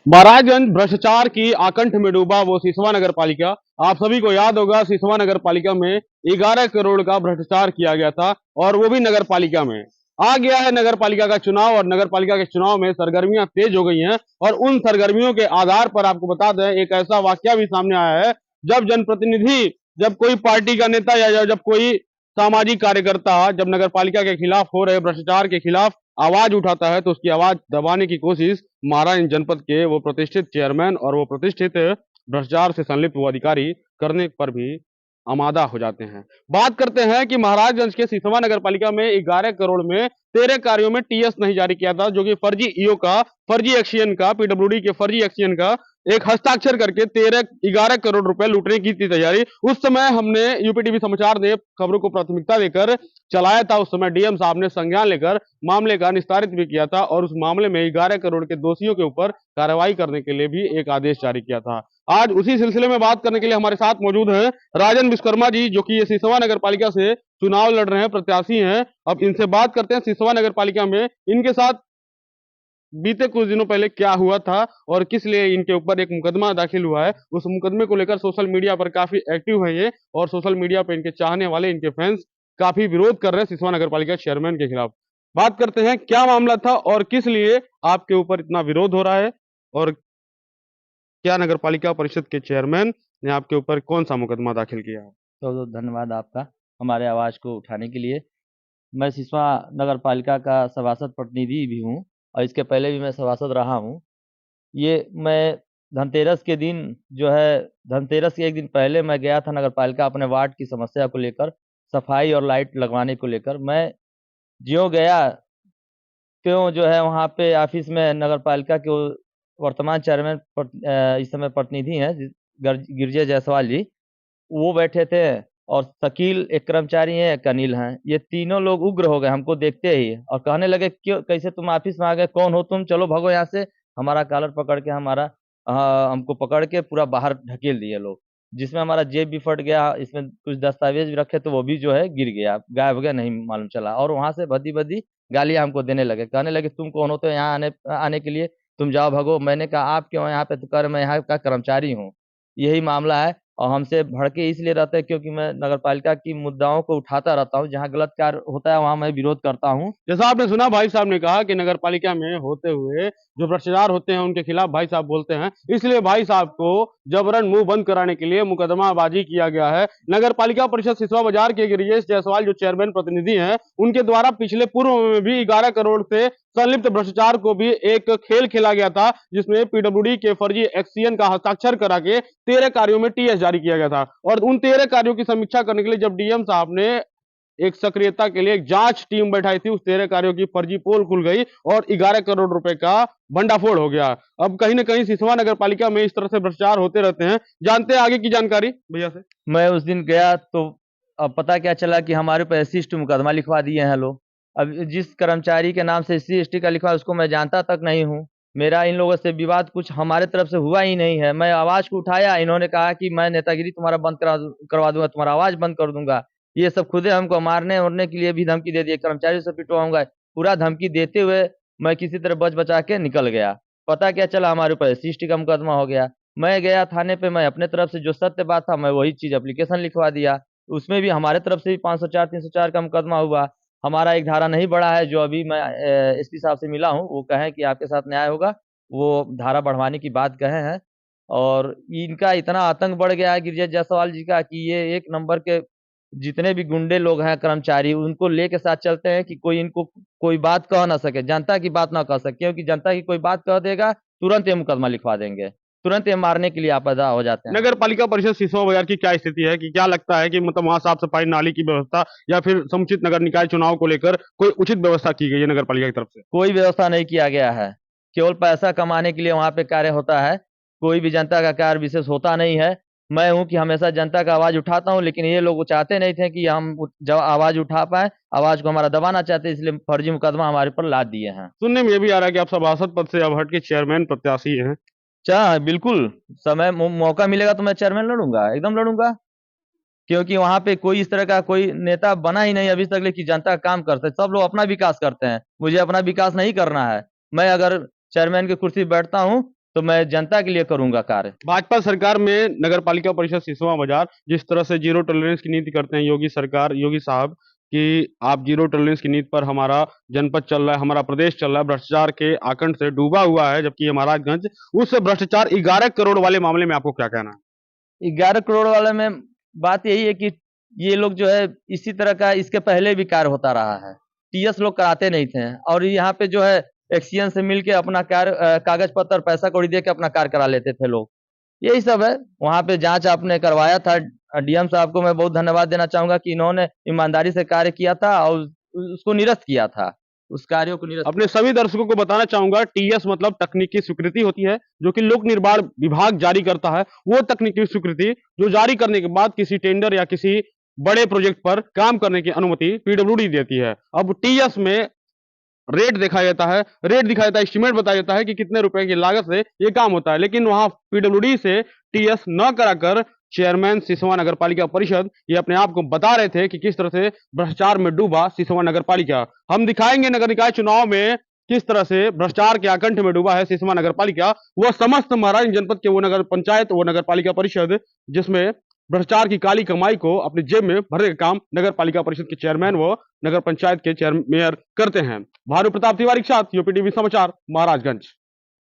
महाराजगंज भ्रष्टाचार की आकंठ में डूबा वो सिसवा नगर पालिका। आप सभी को याद होगा सिसवा नगर पालिका में 11 करोड़ का भ्रष्टाचार किया गया था और वो भी नगर पालिका में। आ गया है नगर पालिका का चुनाव और नगर पालिका के चुनाव में सरगर्मियां तेज हो गई हैं और उन सरगर्मियों के आधार पर आपको बता दें एक ऐसा वाकया भी सामने आया है। जब जनप्रतिनिधि, जब कोई पार्टी का नेता या जब कोई सामाजिक कार्यकर्ता जब नगर पालिका के खिलाफ हो रहे भ्रष्टाचार के खिलाफ आवाज उठाता है तो उसकी आवाज दबाने की कोशिश महाराज जनपद के वो प्रतिष्ठित चेयरमैन और वो प्रतिष्ठित भ्रष्टाचार से संलिप्त वो अधिकारी करने पर भी आमादा हो जाते हैं। बात करते हैं कि महाराजगंज के सिसवा नगर पालिका में 11 करोड़ में 13 कार्यों में टीएस नहीं जारी किया था, जो कि फर्जी ईओ का, फर्जी एक्सीएन का, पीडब्ल्यूडी के फर्जी एक्सीएन का एक हस्ताक्षर करके 11 करोड़ रुपए लूटने की थी तैयारी। उस समय हमने यूपीटीवी समाचार ने खबरों को प्राथमिकता देकर चलाया था। उस समय डीएम साहब ने संज्ञान लेकर मामले का निस्तारित भी किया था और उस मामले में 11 करोड़ के दोषियों के ऊपर कार्रवाई करने के लिए भी एक आदेश जारी किया था। आज उसी सिलसिले में बात करने के लिए हमारे साथ मौजूद हैं राजन विश्वकर्मा जी, जो कि ये सिसवा नगर पालिका से चुनाव लड़ रहे हैं, प्रत्याशी हैं। अब इनसे बात करते हैं सिसवा नगर पालिका में इनके साथ बीते कुछ दिनों पहले क्या हुआ था और किस लिए इनके ऊपर एक मुकदमा दाखिल हुआ है। उस मुकदमे को लेकर सोशल मीडिया पर काफी एक्टिव है ये, और सोशल मीडिया पर इनके चाहने वाले, इनके फैंस काफी विरोध कर रहे हैं सिसवा नगर पालिका चेयरमैन के खिलाफ। बात करते हैं क्या मामला था और किस लिए आपके ऊपर इतना विरोध हो रहा है, और क्या नगर पालिका परिषद के चेयरमैन ने आपके ऊपर कौन सा मुकदमा दाखिल किया है। तो धन्यवाद आपका हमारे आवाज़ को उठाने के लिए। मैं सिसवा नगर पालिका का सभासद प्रतिनिधि भी हूँ और इसके पहले भी मैं सभासद रहा हूँ। ये मैं धनतेरस के दिन जो है, धनतेरस के एक दिन पहले मैं गया था नगर पालिका अपने वार्ड की समस्या को लेकर, सफाई और लाइट लगवाने को लेकर। मैं ज्यों गया त्यों जो है वहाँ पे ऑफिस में नगर पालिका के वर्तमान चेयरमैन इस समय प्रतिनिधि हैं गिरिजा जायसवाल जी, वो बैठे थे और शकील एक कर्मचारी हैं, एक अनिल हैं। ये तीनों लोग उग्र हो गए हमको देखते ही और कहने लगे, क्यों, कैसे तुम ऑफिस में आ गए, कौन हो तुम, चलो भागो यहाँ से। हमारा कॉलर पकड़ के हमको पकड़ के पूरा बाहर ढकेल दिए लोग, जिसमें हमारा जेब भी फट गया, इसमें कुछ दस्तावेज भी रखे तो वो भी जो है गिर गया, गायब हो गया, नहीं मालूम चला। और वहां से भद्दी भद्दी गालियां हमको देने लगे, कहने लगे तुम कौन होते हो यहाँ आने आने के लिए, तुम जाओ भागो। मैंने कहा आप क्यों यहाँ पे, तो कर मैं यहाँ का कर्मचारी हूँ, यही मामला है। और हमसे भड़के इसलिए रहते हैं क्योंकि मैं नगर पालिका की मुद्दाओं को उठाता रहता हूँ, जहाँ गलत कार्य होता है वहाँ मैं विरोध करता हूँ। जैसा आपने सुना, भाई साहब ने कहा कि नगर पालिका में होते हुए जो भ्रष्टाचार होते हैं उनके खिलाफ भाई साहब बोलते हैं, इसलिए भाई साहब को जबरन मुंह बंद कराने के लिए मुकदमाबाजी किया गया है। नगर पालिका परिषद सिसवा बाजार के गिरिजेश जायसवाल जो चेयरमैन प्रतिनिधि हैं, उनके द्वारा पिछले पूर्व में भी 11 करोड़ से संलिप्त भ्रष्टाचार को भी एक खेल खेला गया था, जिसमें पीडब्ल्यूडी के फर्जी एक्सीएन का हस्ताक्षर करा के 13 कार्यों में टीएस जारी किया गया था। और उन 13 कार्यों की समीक्षा करने के लिए जब डीएम साहब ने एक सक्रियता के लिए एक जांच टीम बैठाई थी, उस 13 कार्यों की फर्जी पोल खुल गई और 11 करोड़ रुपए का भंडाफोड़ हो गया। अब कहीं ना कहीं सिसवा नगर पालिका में इस तरह से भ्रष्टाचार होते रहते हैं। जानते हैं आगे की जानकारी भैया से। मैं उस दिन गया तो अब पता क्या चला कि हमारे ऊपर SC/ST मुकदमा लिखवा दिए हैं लोग। अब जिस कर्मचारी के नाम से SC/ST का लिखा है उसको मैं जानता तक नहीं हूँ। मेरा इन लोगों से विवाद कुछ हमारे तरफ से हुआ ही नहीं है। मैं आवाज़ को उठाया, इन्होंने कहा कि मैं नेतागिरी तुम्हारा बंद करवा दूंगा, तुम्हारा आवाज़ बंद कर दूंगा। ये सब खुदे हमको मारने उड़ने के लिए भी धमकी दे दिए, कर्मचारी से पिटवाऊंगा, पूरा धमकी देते हुए मैं किसी तरह बच बचा के निकल गया। पता क्या चला, हमारे ऊपर SC/ST का मुकदमा हो गया। मैं गया थाने पे, मैं अपने तरफ से जो सत्य बात था मैं वही चीज़ एप्लीकेशन लिखवा दिया। उसमें भी हमारे तरफ से भी 504 304 का मुकदमा हुआ। हमारा एक धारा नहीं बढ़ा है, जो अभी मैं एसपी साहब से मिला हूँ, वो कहें कि आपके साथ न्याय होगा, वो धारा बढ़वाने की बात कहे हैं। और इनका इतना आतंक बढ़ गया है गिरिजा जायसवाल जी का कि ये एक नंबर के जितने भी गुंडे लोग हैं, कर्मचारी, उनको लेके साथ चलते हैं कि कोई इनको कोई बात कह ना सके, जनता की बात ना कह सके, क्योंकि जनता की कोई बात कह देगा तुरंत ये मुकदमा लिखवा देंगे, तुरंत ये मारने के लिए आपदा हो जाते हैं। नगर पालिका परिषद सिसवा बाजार की क्या स्थिति है, कि क्या लगता है कि मतलब वहां साफ सफाई, नाली की व्यवस्था या फिर समुचित नगर निकाय चुनाव को लेकर कोई उचित व्यवस्था की गई है नगर पालिका की तरफ से। कोई व्यवस्था नहीं किया गया है, केवल पैसा कमाने के लिए वहाँ पे कार्य होता है, कोई भी जनता का कार्य विशेष होता नहीं है। मैं हूँ कि हमेशा जनता का आवाज़ उठाता हूँ, लेकिन ये लोग चाहते नहीं थे कि हम जब आवाज़ उठा पाए, आवाज़ को हमारा दबाना चाहते, इसलिए फर्जी मुकदमा हमारे पर लाद दिए हैं। सुनने में ये भी आ रहा है कि आप सभासद पद से अब हट के चेयरमैन प्रत्याशी हैं। बिल्कुल, समय मौका मिलेगा तो मैं चेयरमैन लड़ूंगा, एकदम लड़ूंगा, क्योंकि वहाँ पे कोई इस तरह का कोई नेता बना ही नहीं अभी तक कि जनता का काम करते हैं। सब लोग अपना विकास करते हैं, मुझे अपना विकास नहीं करना है। मैं अगर चेयरमैन की कुर्सी पे बैठता हूँ तो मैं जनता के लिए करूंगा कार्य। भाजपा सरकार में नगर पालिका परिषद सिसवा बाजार जिस तरह से जीरो टॉलरेंस की नीति करते हैं योगी सरकार, योगी साहब, कि आप जीरो टॉलरेंस की नीति पर हमारा जनपद चल रहा है, हमारा प्रदेश चल रहा है, भ्रष्टाचार के आकंठ से डूबा हुआ है, जबकि ये महाराजगंज उस भ्रष्टाचार 11 करोड़ वाले मामले में आपको क्या कहना है? 11 करोड़ वाले में बात यही है कि ये लोग जो है इसी तरह का इसके पहले भी कार्य होता रहा है। टीएस लोग कराते नहीं थे और यहाँ पे जो है एक्सीएन से मिलके अपना कार्य कागज पत्र पैसा कौड़ी दे के अपना कार्य करा लेते थे लोग। यही सब है। वहाँ पे जांच आपने करवाया था। डीएम साहब को मैं बहुत धन्यवाद देना चाहूंगा कि इन्होंने ईमानदारी से कार्य किया था और उसको निरस्त किया था, उस कार्यों को निरस्त। अपने सभी दर्शकों को बताना चाहूंगा, टीएस मतलब तकनीकी स्वीकृति होती है जो कि लोक निर्माण विभाग जारी करता है। वो तकनीकी स्वीकृति जो जारी करने के बाद किसी टेंडर या किसी बड़े प्रोजेक्ट पर काम करने की अनुमति पीडब्ल्यूडी देती है। अब टीएस में रेट देखा जाता है, रेट दिखाया जाता है, एस्टिमेट बताया जाता है कि कितने रुपए की लागत से ये काम होता है, लेकिन वहां पीडब्ल्यूडी से टीएस न कराकर चेयरमैन सिसवा नगर पालिका परिषद ये अपने आप को बता रहे थे कि किस तरह से भ्रष्टाचार में डूबा सिसवा नगर पालिका। हम दिखाएंगे नगर निकाय चुनाव में किस तरह से भ्रष्टाचार के आकंठ में डूबा है सिसवा नगर पालिका, वह समस्त महाराज जनपद के वो नगर पंचायत, वो नगर पालिका परिषद जिसमें भ्रष्टाचार की काली कमाई को अपनी जेब में भरने का काम नगर पालिका परिषद के चेयरमैन व नगर पंचायत के मेयर करते हैं। भानु प्रताप तिवारी के साथ यूपी टीवी समाचार, महाराजगंज।